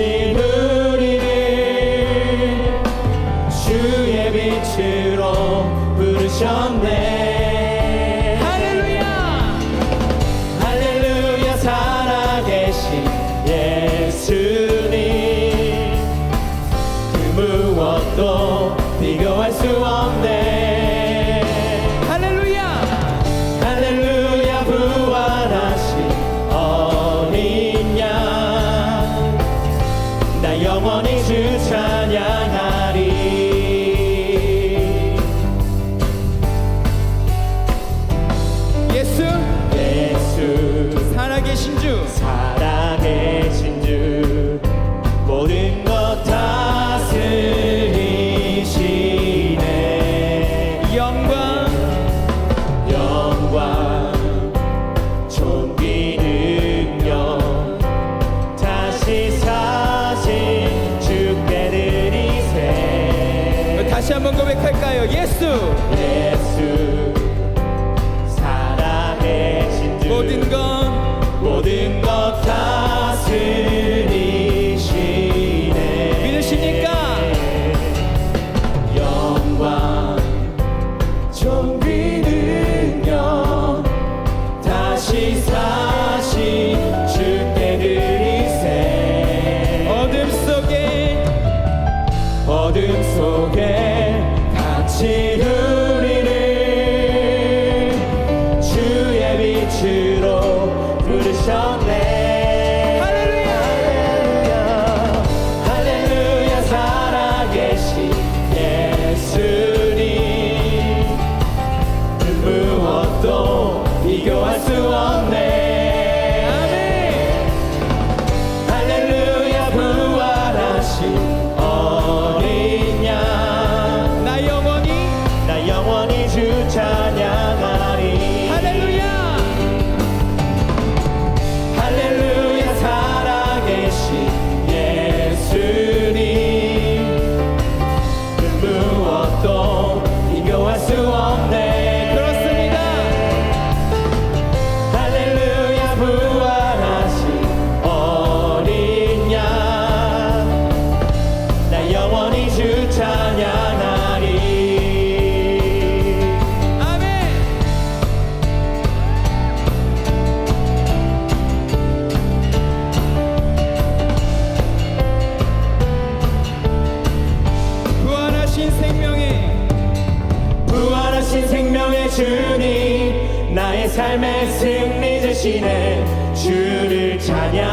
갇힌 우리를 주의 빛으로 부르셨네. 할렐루야 할렐루야 살아계신 예수님 그 무엇도 비교할 수 없네. 할렐루야 할렐루야 부활하신 어린 양 나 영원히 주 찬양하리. 예수 살아계신 주 살아계신 주 모든 것 다스리시네. 영광 존귀 능력 다시 사신 주께 드리세. 다시 한번 고백할까요? 예수 살아계신 주 모든 것 다스리시네. 믿으십니까? 영광 존귀 능력 다시 사신 주께 드리세. 어둠 속에 갇힌 우리를 주의 빛으로 부르셨네. 할렐루야 할렐루야 살아계신 예수님 그 무엇도 비교할 수 없네. 아멘. 할렐루야 부활하신 어린 양 나 영원히 주 찬양하리. 할렐루야 할렐루야 살아계신 예수님 그 무엇도 비교할 수 없네. 그렇습니다. 할렐루야 부활하신 어린 양 나 영원히 주 찬양하리. 아멘. 부활하신 생명의 주님 나의 삶의 승리 주시네. 주를 찬양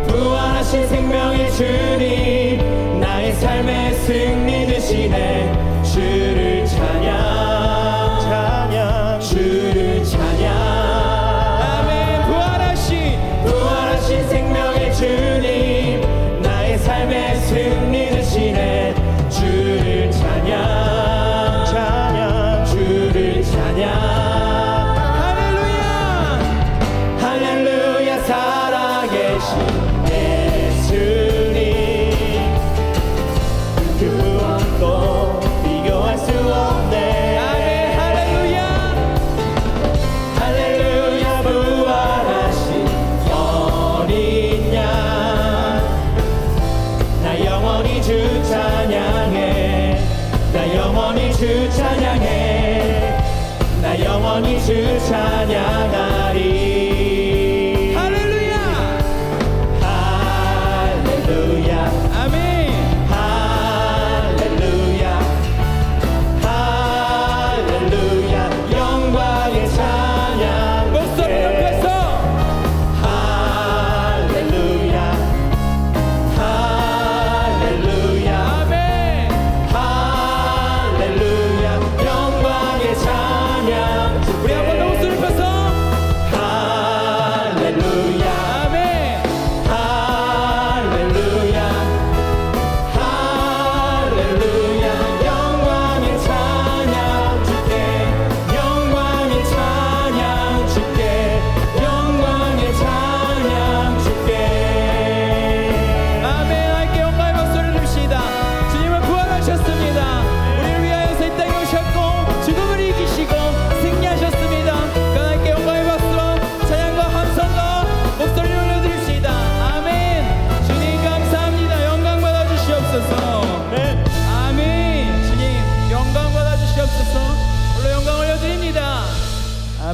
부활하신 생명의 주님 나의 삶의 승리 주시네. 주를 찬양 아멘. 부활하신 생명의 주님 나의 삶의 승리 주시네. 주를 찬양 할렐루야 살아계신 예수님 그 무엇도 비교할 수 없네. 아멘. 할렐루야 부활하신 어린 양 나 영원히 주 찬양해. 나 영원히 주 찬양하리. 할렐루야 아멘. 할렐루야 영광의 찬양 목소리 높여서 할렐루야 아멘. 할렐루야 영광의 찬양. 우리 한번 더 목소리 높여서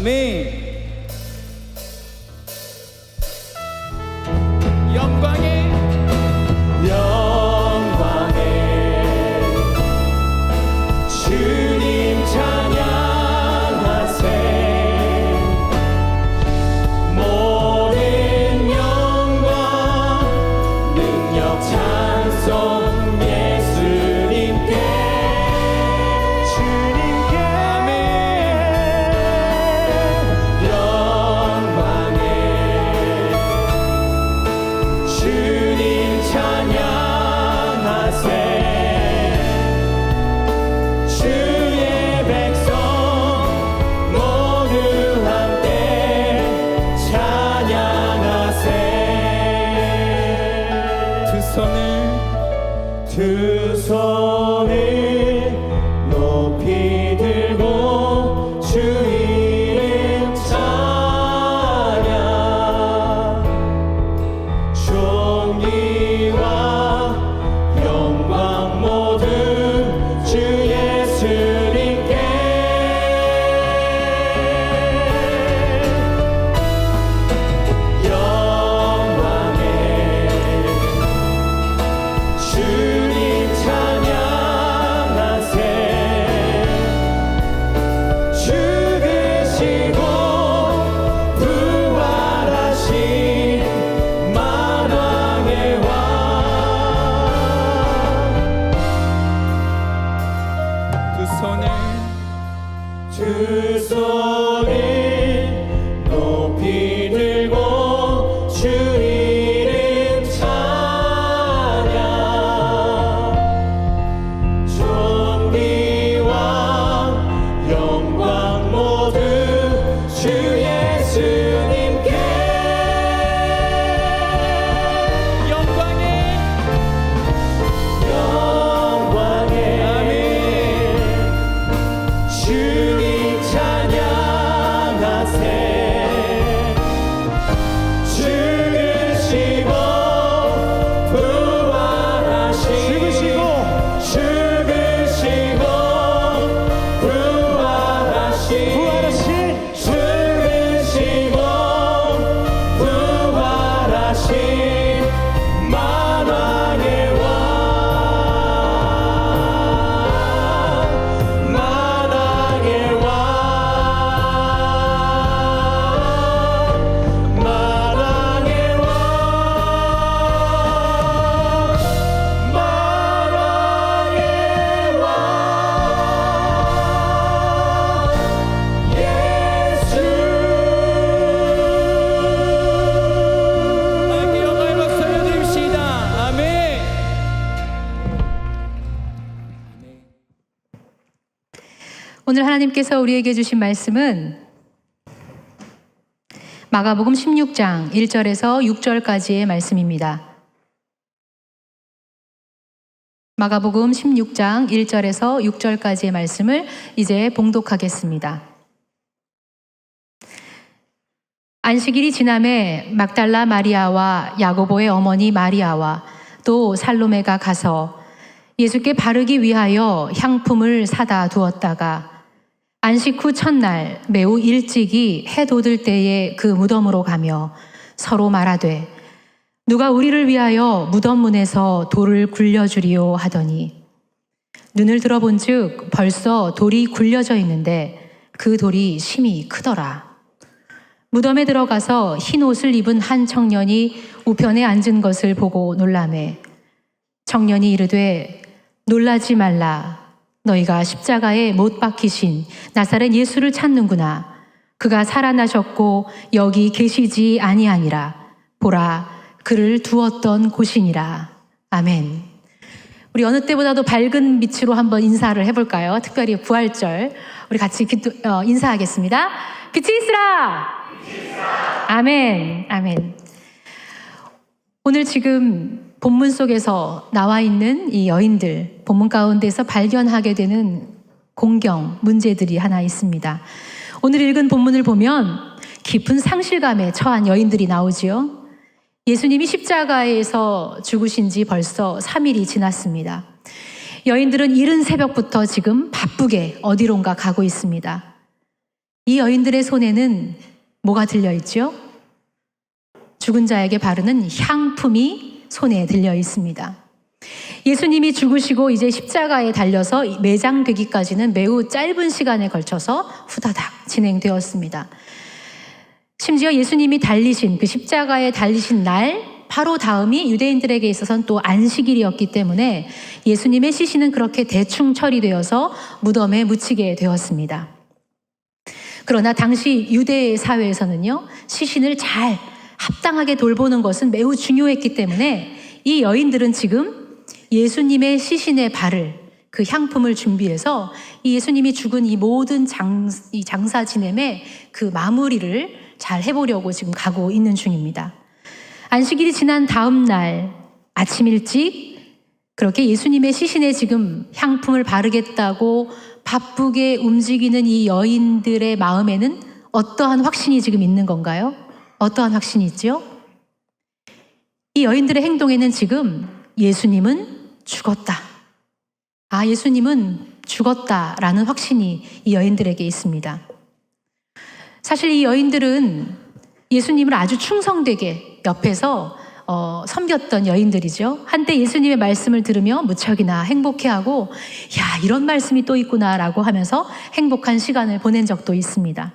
아멘. 영광의 주님 찬양하세. 모든 영광 능력 찬송 예수님께 주님께 아멘. 영광의 주님 찬양하세. 주의 백성 모두 함께 찬양하세. 두 손을 높이 들고 주 이름 찬양. 존귀와 영광 모두 주 예수님께. 영광의 주님 찬양하세. 죽으시고 부활하신 만왕의 왕. 두 손을 높이 들고 주 이름 찬양. 존귀와 영광 모두 주 예수님께. 영광의 아멘. 주님 찬양하세. 죽으시고 부활하신 만왕의 왕. 만왕의 왕. 만왕의 왕. 만왕의 왕. 예수. 함께 영광의 박수 올려드립시다. 아멘. 오늘 하나님께서 우리에게 주신 말씀은 마가복음 16장 1절에서 6절까지의 말씀입니다. 마가복음 16장 1절에서 6절까지의 말씀을 이제 봉독하겠습니다. 안식일이 지남에 막달라 마리아와 야고보의 어머니 마리아와 또 살로메가 가서 예수께 바르기 위하여 향품을 사다 두었다가 안식 후 첫날 매우 일찍이 해 돋을 때에 그 무덤으로 가며 서로 말하되 누가 우리를 위하여 무덤 문에서 돌을 굴려주리요 하더니 눈을 들어본즉 벌써 돌이 굴려져 있는데 그 돌이 심히 크더라. 무덤에 들어가서 흰 옷을 입은 한 청년이 우편에 앉은 것을 보고 놀라매 청년이 이르되 놀라지 말라. 너희가 십자가에 못 박히신 나사렛 예수를 찾는구나. 그가 살아나셨고 여기 계시지 아니하니라. 보라, 그를 두었던 곳이니라. 아멘. 우리 어느 때보다도 밝은 빛으로 한번 인사를 해볼까요? 특별히 부활절 우리 같이 인사하겠습니다. 빛이 있으라. 아멘. 아멘. 오늘 지금 본문 속에서 나와 있는 이 여인들, 본문 가운데서 발견하게 되는 공경, 문제들이 하나 있습니다. 오늘 읽은 본문을 보면 깊은 상실감에 처한 여인들이 나오지요. 예수님이 십자가에서 죽으신 지 벌써 3일이 지났습니다. 여인들은 이른 새벽부터 지금 바쁘게 어디론가 가고 있습니다. 이 여인들의 손에는 뭐가 들려있죠? 죽은 자에게 바르는 향품이 손에 들려 있습니다. 예수님이 죽으시고 이제 십자가에 달려서 매장되기까지는 매우 짧은 시간에 걸쳐서 후다닥 진행되었습니다. 심지어 예수님이 달리신 그 십자가에 달리신 날 바로 다음이 유대인들에게 있어서는 또 안식일이었기 때문에 예수님의 시신은 그렇게 대충 처리되어서 무덤에 묻히게 되었습니다. 그러나 당시 유대 사회에서는요, 시신을 잘 합당하게 돌보는 것은 매우 중요했기 때문에 이 여인들은 지금 예수님의 시신에 바를 그 향품을 준비해서 이 예수님이 죽은 이 모든 장사 지냄의 그 마무리를 잘 해보려고 지금 가고 있는 중입니다. 안식일이 지난 다음 날 아침 일찍 그렇게 예수님의 시신에 지금 향품을 바르겠다고 바쁘게 움직이는 이 여인들의 마음에는 어떠한 확신이 지금 있는 건가요? 어떠한 확신이 있죠? 이 여인들의 행동에는 지금 예수님은 죽었다. 아, 예수님은 죽었다라는 확신이 이 여인들에게 있습니다. 사실 이 여인들은 예수님을 아주 충성되게 옆에서 섬겼던 여인들이죠. 한때 예수님의 말씀을 들으며 무척이나 행복해하고 야, 이런 말씀이 또 있구나라고 하면서 행복한 시간을 보낸 적도 있습니다.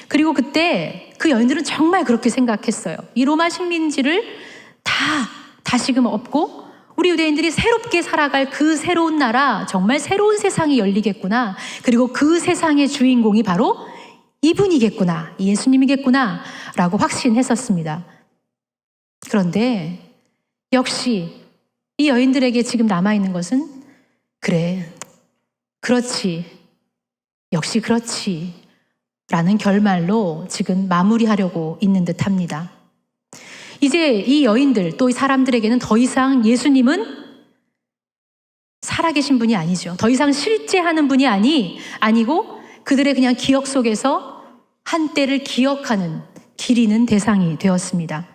그리고 그때 그 여인들은 정말 그렇게 생각했어요. 이 로마 식민지를 다시금 없고 우리 유대인들이 새롭게 살아갈 그 새로운 나라, 정말 새로운 세상이 열리겠구나. 그리고 그 세상의 주인공이 바로 이분이겠구나, 예수님이겠구나 라고 확신했었습니다. 그런데 역시 이 여인들에게 지금 남아있는 것은 그래, 그렇지, 역시 그렇지 라는 결말로 지금 마무리하려고 있는 듯합니다. 이제 이 여인들 또 사람들에게는 더 이상 예수님은 살아계신 분이 아니죠. 더 이상 실제하는 분이 아니고 그들의 그냥 기억 속에서 한때를 기억하는, 기리는 대상이 되었습니다.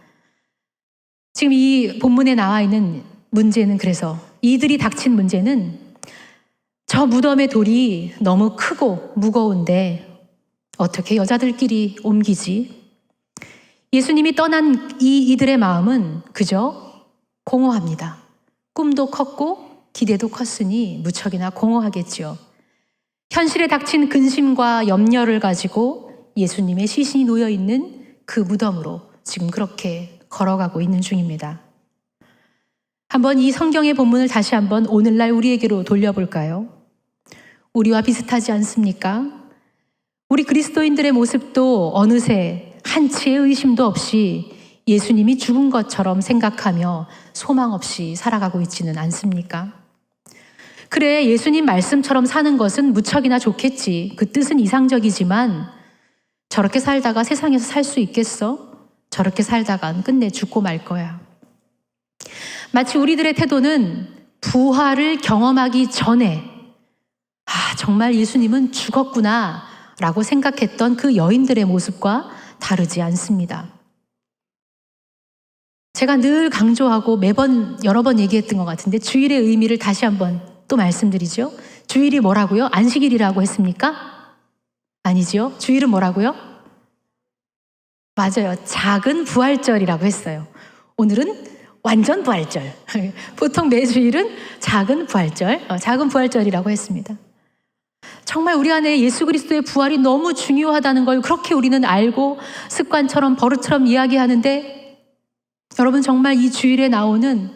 지금 이 본문에 나와 있는 문제는, 그래서 이들이 닥친 문제는 저 무덤의 돌이 너무 크고 무거운데 어떻게 여자들끼리 옮기지? 예수님이 떠난 이들의 마음은 그저 공허합니다. 꿈도 컸고 기대도 컸으니 무척이나 공허하겠죠. 현실에 닥친 근심과 염려를 가지고 예수님의 시신이 놓여있는 그 무덤으로 지금 그렇게 걸어가고 있는 중입니다. 한번 이 성경의 본문을 다시 한번 오늘날 우리에게로 돌려볼까요? 우리와 비슷하지 않습니까? 우리 그리스도인들의 모습도 어느새 한치의 의심도 없이 예수님이 죽은 것처럼 생각하며 소망 없이 살아가고 있지는 않습니까? 그래, 예수님 말씀처럼 사는 것은 무척이나 좋겠지. 그 뜻은 이상적이지만 저렇게 살다가 세상에서 살 수 있겠어? 저렇게 살다간 끝내 죽고 말 거야. 마치 우리들의 태도는 부활을 경험하기 전에 정말 예수님은 죽었구나 라고 생각했던 그 여인들의 모습과 다르지 않습니다. 제가 늘 강조하고 매번 여러 번 얘기했던 것 같은데 주일의 의미를 다시 한번 또 말씀드리죠. 주일이 뭐라고요? 안식일이라고 했습니까? 아니죠. 주일은 뭐라고요? 맞아요. 작은 부활절이라고 했어요. 오늘은 완전 부활절. 보통 매주일은 작은 부활절, 작은 부활절이라고 했습니다. 정말 우리 안에 예수 그리스도의 부활이 너무 중요하다는 걸 그렇게 우리는 알고 습관처럼 버릇처럼 이야기하는데, 여러분 정말 이 주일에 나오는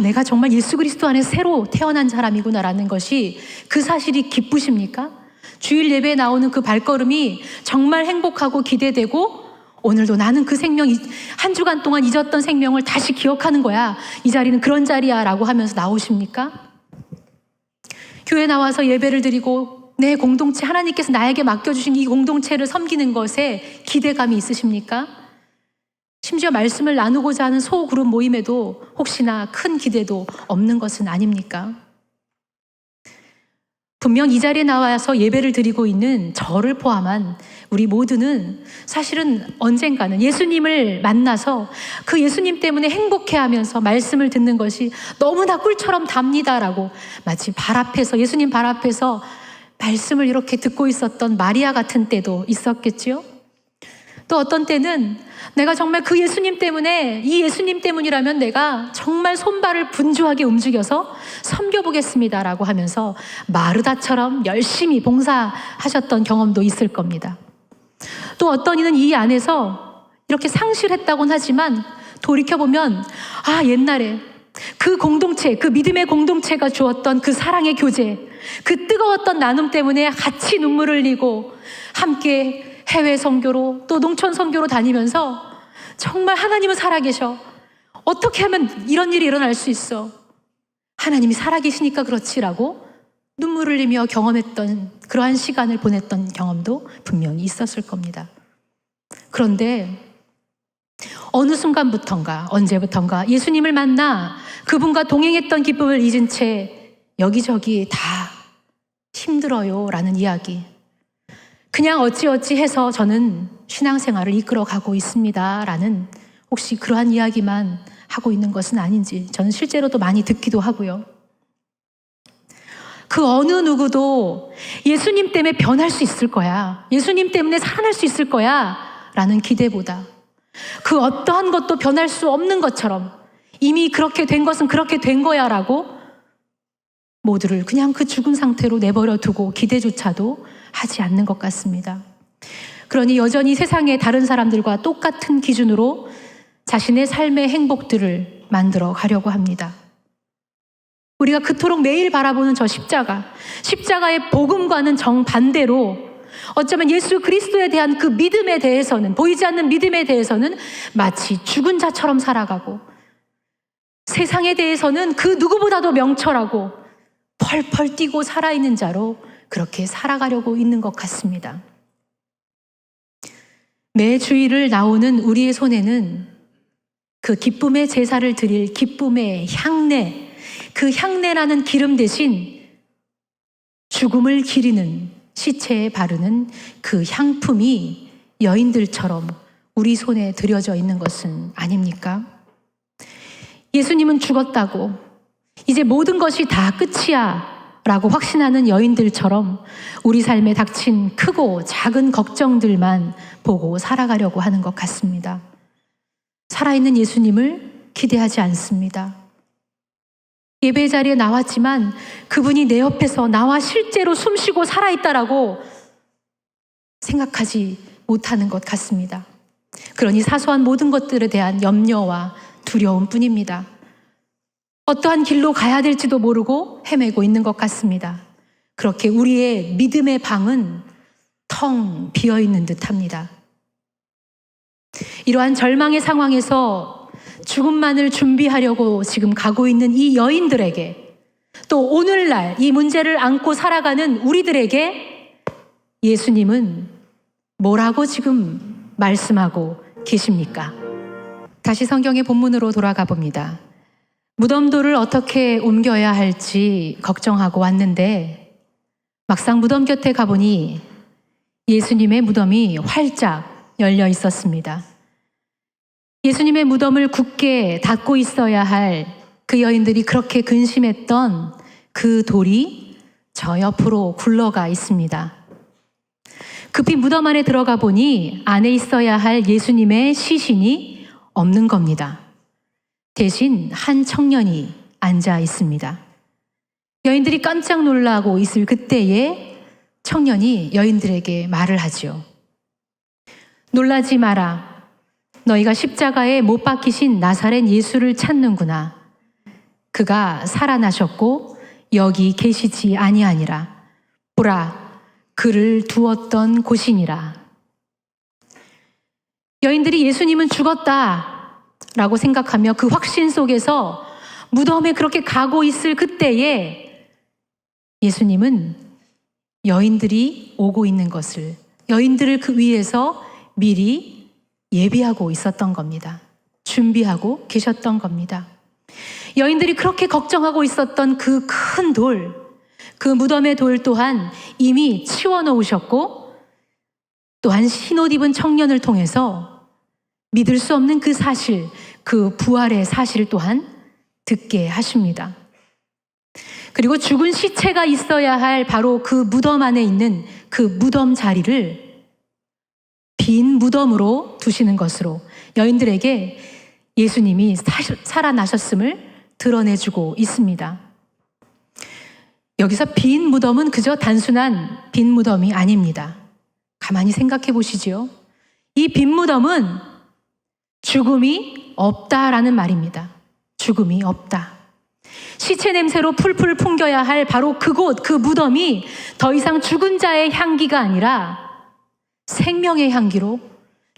내가 정말 예수 그리스도 안에 새로 태어난 사람이구나라는 것이, 그 사실이 기쁘십니까? 주일 예배에 나오는 그 발걸음이 정말 행복하고 기대되고, 오늘도 나는 그 생명, 한 주간 동안 잊었던 생명을 다시 기억하는 거야, 이 자리는 그런 자리야 라고 하면서 나오십니까? 교회 나와서 예배를 드리고 내 공동체, 하나님께서 나에게 맡겨주신 이 공동체를 섬기는 것에 기대감이 있으십니까? 심지어 말씀을 나누고자 하는 소그룹 모임에도 혹시나 큰 기대도 없는 것은 아닙니까? 분명 이 자리에 나와서 예배를 드리고 있는 저를 포함한 우리 모두는 사실은 언젠가는 예수님을 만나서 그 예수님 때문에 행복해하면서 말씀을 듣는 것이 너무나 꿀처럼 답니다라고 마치 발 앞에서, 예수님 발 앞에서 말씀을 이렇게 듣고 있었던 마리아 같은 때도 있었겠지요. 또 어떤 때는 내가 정말 그 예수님 때문에, 이 예수님 때문이라면 내가 정말 손발을 분주하게 움직여서 섬겨보겠습니다라고 하면서 마르다처럼 열심히 봉사하셨던 경험도 있을 겁니다. 또 어떤 이는 이 안에서 이렇게 상실했다고는 하지만 돌이켜보면 옛날에 그 공동체, 그 믿음의 공동체가 주었던 그 사랑의 교제, 그 뜨거웠던 나눔 때문에 같이 눈물을 흘리고 함께 해외 선교로 또 농촌 선교로 다니면서 정말 하나님은 살아계셔. 어떻게 하면 이런 일이 일어날 수 있어? 하나님이 살아계시니까 그렇지라고 눈물을 흘리며 경험했던 그러한 시간을 보냈던 경험도 분명히 있었을 겁니다. 그런데 어느 순간부턴가 언제부턴가 예수님을 만나 그분과 동행했던 기쁨을 잊은 채 여기저기 다 힘들어요 라는 이야기, 그냥 어찌어찌 해서 저는 신앙생활을 이끌어가고 있습니다 라는 혹시 그러한 이야기만 하고 있는 것은 아닌지 저는 실제로도 많이 듣기도 하고요. 그 어느 누구도 예수님 때문에 변할 수 있을 거야, 예수님 때문에 살아날 수 있을 거야 라는 기대보다 그 어떠한 것도 변할 수 없는 것처럼 이미 그렇게 된 것은 그렇게 된 거야 라고 모두를 그냥 그 죽은 상태로 내버려 두고 기대조차도 하지 않는 것 같습니다. 그러니 여전히 세상의 다른 사람들과 똑같은 기준으로 자신의 삶의 행복들을 만들어 가려고 합니다. 우리가 그토록 매일 바라보는 저 십자가의 복음과는 정반대로 어쩌면 예수 그리스도에 대한 그 믿음에 대해서는, 보이지 않는 믿음에 대해서는 마치 죽은 자처럼 살아가고 세상에 대해서는 그 누구보다도 명철하고 펄펄 뛰고 살아있는 자로 그렇게 살아가려고 있는 것 같습니다. 매 주일을 나오는 우리의 손에는 그 기쁨의 제사를 드릴 기쁨의 향내, 그 향내라는 기름 대신 죽음을 기리는 시체에 바르는 그 향품이 여인들처럼 우리 손에 들여져 있는 것은 아닙니까? 예수님은 죽었다고 이제 모든 것이 다 끝이야 라고 확신하는 여인들처럼 우리 삶에 닥친 크고 작은 걱정들만 보고 살아가려고 하는 것 같습니다. 살아있는 예수님을 기대하지 않습니다. 예배 자리에 나왔지만 그분이 내 옆에서 나와 실제로 숨쉬고 살아있다라고 생각하지 못하는 것 같습니다. 그러니 사소한 모든 것들에 대한 염려와 두려움 뿐입니다. 어떠한 길로 가야 될지도 모르고 헤매고 있는 것 같습니다. 그렇게 우리의 믿음의 방은 텅 비어있는 듯합니다. 이러한 절망의 상황에서 죽음만을 준비하려고 지금 가고 있는 이 여인들에게, 또 오늘날 이 문제를 안고 살아가는 우리들에게 예수님은 뭐라고 지금 말씀하고 계십니까? 다시 성경의 본문으로 돌아가 봅니다. 무덤돌을 어떻게 옮겨야 할지 걱정하고 왔는데 막상 무덤 곁에 가보니 예수님의 무덤이 활짝 열려 있었습니다. 예수님의 무덤을 굳게 닫고 있어야 할 그 여인들이 그렇게 근심했던 그 돌이 저 옆으로 굴러가 있습니다. 급히 무덤 안에 들어가 보니 안에 있어야 할 예수님의 시신이 없는 겁니다. 대신 한 청년이 앉아 있습니다. 여인들이 깜짝 놀라고 있을 그때에 청년이 여인들에게 말을 하죠. 놀라지 마라. 너희가 십자가에 못 박히신 나사렛 예수를 찾는구나. 그가 살아나셨고 여기 계시지 아니하니라. 보라, 그를 두었던 곳이니라. 여인들이 예수님은 죽었다 라고 생각하며 그 확신 속에서 무덤에 그렇게 가고 있을 그때에 예수님은 여인들이 오고 있는 것을, 여인들을 그 위에서 미리 예비하고 있었던 겁니다. 준비하고 계셨던 겁니다. 여인들이 그렇게 걱정하고 있었던 그 큰 돌, 그 무덤의 돌 또한 이미 치워놓으셨고, 또한 흰옷 입은 청년을 통해서 믿을 수 없는 그 사실, 그 부활의 사실 또한 듣게 하십니다. 그리고 죽은 시체가 있어야 할 바로 그 무덤 안에 있는 그 무덤 자리를 빈 무덤으로 두시는 것으로 여인들에게 예수님이 살아나셨음을 드러내주고 있습니다. 여기서 빈 무덤은 그저 단순한 빈 무덤이 아닙니다. 가만히 생각해 보시지요. 이 빈 무덤은 죽음이 없다라는 말입니다. 죽음이 없다. 시체 냄새로 풀풀 풍겨야 할 바로 그곳, 그 무덤이 더 이상 죽은 자의 향기가 아니라 생명의 향기로,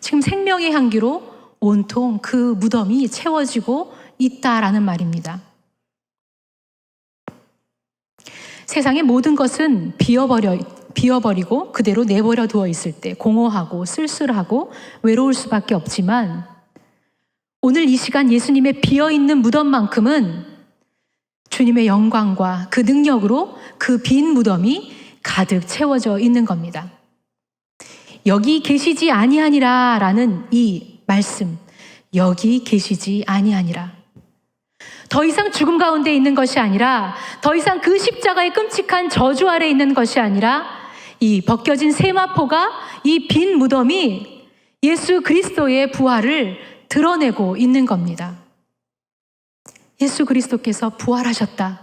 지금 생명의 향기로 온통 그 무덤이 채워지고 있다라는 말입니다. 세상의 모든 것은 비어버리고 그대로 내버려 두어 있을 때 공허하고 쓸쓸하고 외로울 수밖에 없지만 오늘 이 시간 예수님의 비어있는 무덤만큼은 주님의 영광과 그 능력으로 그 빈 무덤이 가득 채워져 있는 겁니다. 여기 계시지 아니하니라 라는 이 말씀, 여기 계시지 아니하니라. 더 이상 죽음 가운데 있는 것이 아니라, 더 이상 그 십자가의 끔찍한 저주 아래 있는 것이 아니라, 이 벗겨진 세마포가 이 빈 무덤이 예수 그리스도의 부활을 드러내고 있는 겁니다. 예수 그리스도께서 부활하셨다.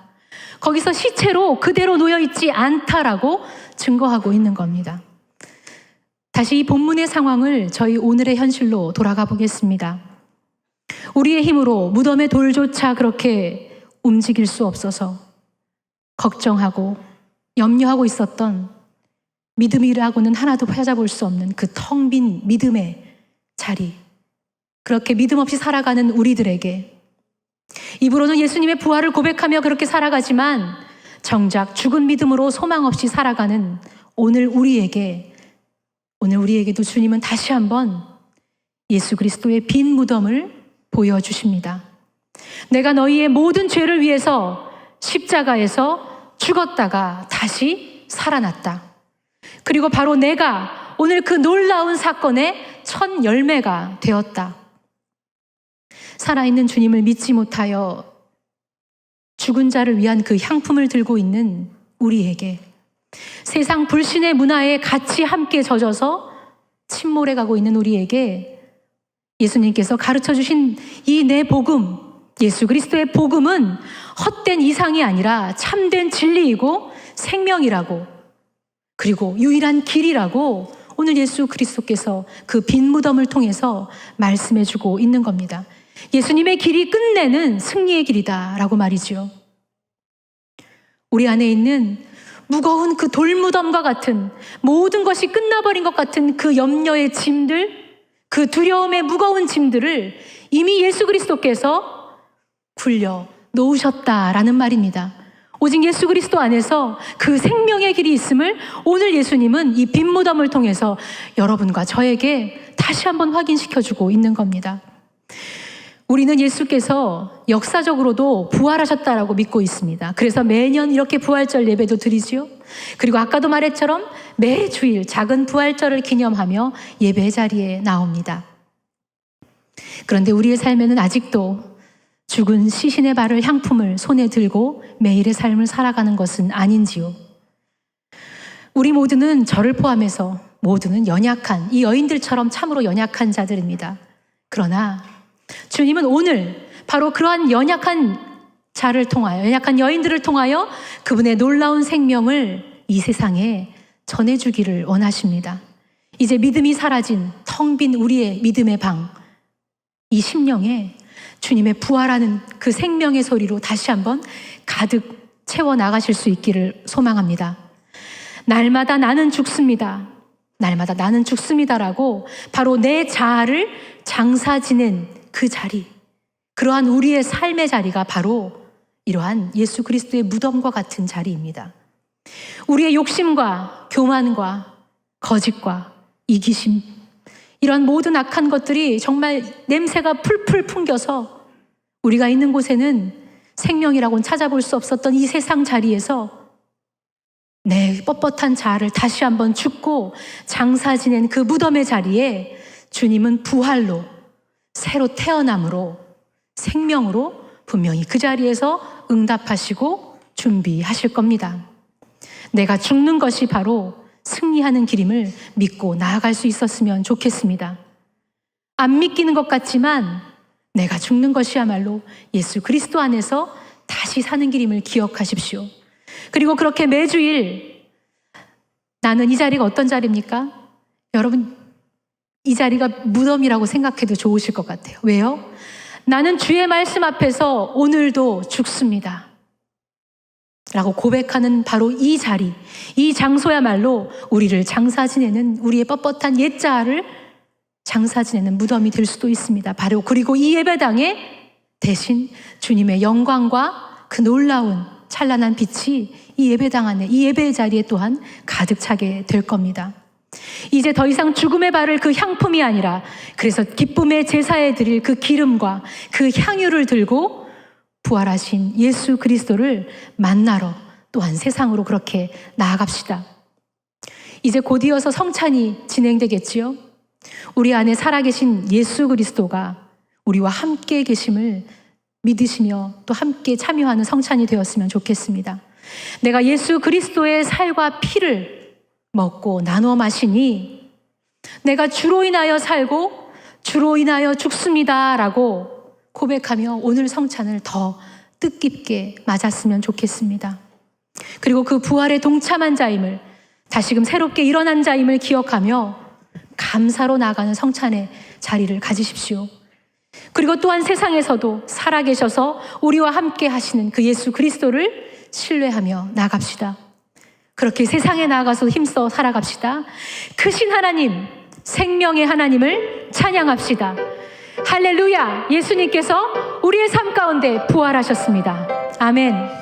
거기서 시체로 그대로 놓여있지 않다라고 증거하고 있는 겁니다. 다시 이 본문의 상황을 저희 오늘의 현실로 돌아가 보겠습니다. 우리의 힘으로 무덤의 돌조차 그렇게 움직일 수 없어서 걱정하고 염려하고 있었던 믿음이라고는 하나도 찾아볼 수 없는 그 텅 빈 믿음의 자리, 그렇게 믿음 없이 살아가는 우리들에게 입으로는 예수님의 부활을 고백하며 그렇게 살아가지만 정작 죽은 믿음으로 소망 없이 살아가는 오늘 우리에게도 주님은 다시 한번 예수 그리스도의 빈 무덤을 보여주십니다. 내가 너희의 모든 죄를 위해서 십자가에서 죽었다가 다시 살아났다. 그리고 바로 내가 오늘 그 놀라운 사건의 첫 열매가 되었다. 살아있는 주님을 믿지 못하여 죽은 자를 위한 그 향품을 들고 있는 우리에게, 세상 불신의 문화에 같이 함께 젖어서 침몰해 가고 있는 우리에게 예수님께서 가르쳐 주신 이 내 복음, 예수 그리스도의 복음은 헛된 이상이 아니라 참된 진리이고 생명이라고, 그리고 유일한 길이라고 오늘 예수 그리스도께서 그 빈 무덤을 통해서 말씀해 주고 있는 겁니다. 예수님의 길이 끝내는 승리의 길이다라고 말이죠. 우리 안에 있는 무거운 그 돌무덤과 같은, 모든 것이 끝나버린 것 같은 그 염려의 짐들, 그 두려움의 무거운 짐들을 이미 예수 그리스도께서 굴려 놓으셨다라는 말입니다. 오직 예수 그리스도 안에서 그 생명의 길이 있음을 오늘 예수님은 이 빈 무덤을 통해서 여러분과 저에게 다시 한번 확인시켜주고 있는 겁니다. 우리는 예수께서 역사적으로도 부활하셨다라고 믿고 있습니다. 그래서 매년 이렇게 부활절 예배도 드리지요. 그리고 아까도 말했처럼 매 주일 작은 부활절을 기념하며 예배 자리에 나옵니다. 그런데 우리의 삶에는 아직도 죽은 시신의 발을 향품을 손에 들고 매일의 삶을 살아가는 것은 아닌지요. 우리 모두는 저를 포함해서 모두는 연약한, 이 여인들처럼 참으로 연약한 자들입니다. 그러나 주님은 오늘 바로 그러한 연약한 자를 통하여, 연약한 여인들을 통하여 그분의 놀라운 생명을 이 세상에 전해주기를 원하십니다. 이제 믿음이 사라진 텅 빈 우리의 믿음의 방, 이 심령에 주님의 부활하는 그 생명의 소리로 다시 한번 가득 채워 나가실 수 있기를 소망합니다. 날마다 나는 죽습니다. 날마다 나는 죽습니다라고 바로 내 자아를 장사 지낸 그 자리, 그러한 우리의 삶의 자리가 바로 이러한 예수 그리스도의 무덤과 같은 자리입니다. 우리의 욕심과 교만과 거짓과 이기심, 이런 모든 악한 것들이 정말 냄새가 풀풀 풍겨서 우리가 있는 곳에는 생명이라고는 찾아볼 수 없었던 이 세상 자리에서 내 뻣뻣한 자아를 다시 한번 죽고 장사 지낸 그 무덤의 자리에 주님은 부활로, 새로 태어남으로, 생명으로 분명히 그 자리에서 응답하시고 준비하실 겁니다. 내가 죽는 것이 바로 승리하는 길임을 믿고 나아갈 수 있었으면 좋겠습니다. 안 믿기는 것 같지만 내가 죽는 것이야말로 예수 그리스도 안에서 다시 사는 길임을 기억하십시오. 그리고 그렇게 매주일, 나는 이 자리가 어떤 자리입니까? 여러분, 이 자리가 무덤이라고 생각해도 좋으실 것 같아요. 왜요? 나는 주의 말씀 앞에서 오늘도 죽습니다 라고 고백하는 바로 이 자리, 이 장소야말로 우리를 장사 지내는, 우리의 뻣뻣한 옛자아를 장사 지내는 무덤이 될 수도 있습니다. 바로 그리고 이 예배당에 대신 주님의 영광과 그 놀라운 찬란한 빛이 이 예배당 안에, 이 예배의 자리에 또한 가득 차게 될 겁니다. 이제 더 이상 죽음의 발을 그 향품이 아니라, 그래서 기쁨의 제사에 드릴 그 기름과 그 향유를 들고 부활하신 예수 그리스도를 만나러 또한 세상으로 그렇게 나아갑시다. 이제 곧이어서 성찬이 진행되겠지요. 우리 안에 살아계신 예수 그리스도가 우리와 함께 계심을 믿으시며 또 함께 참여하는 성찬이 되었으면 좋겠습니다. 내가 예수 그리스도의 살과 피를 먹고 나눠 마시니 내가 주로 인하여 살고 주로 인하여 죽습니다 라고 고백하며 오늘 성찬을 더 뜻깊게 맞았으면 좋겠습니다. 그리고 그 부활에 동참한 자임을, 다시금 새롭게 일어난 자임을 기억하며 감사로 나가는 성찬의 자리를 가지십시오. 그리고 또한 세상에서도 살아계셔서 우리와 함께 하시는 그 예수 그리스도를 신뢰하며 나갑시다. 그렇게 세상에 나아가서 힘써 살아갑시다. 크신 하나님, 생명의 하나님을 찬양합시다. 할렐루야! 예수님께서 우리의 삶 가운데 부활하셨습니다. 아멘.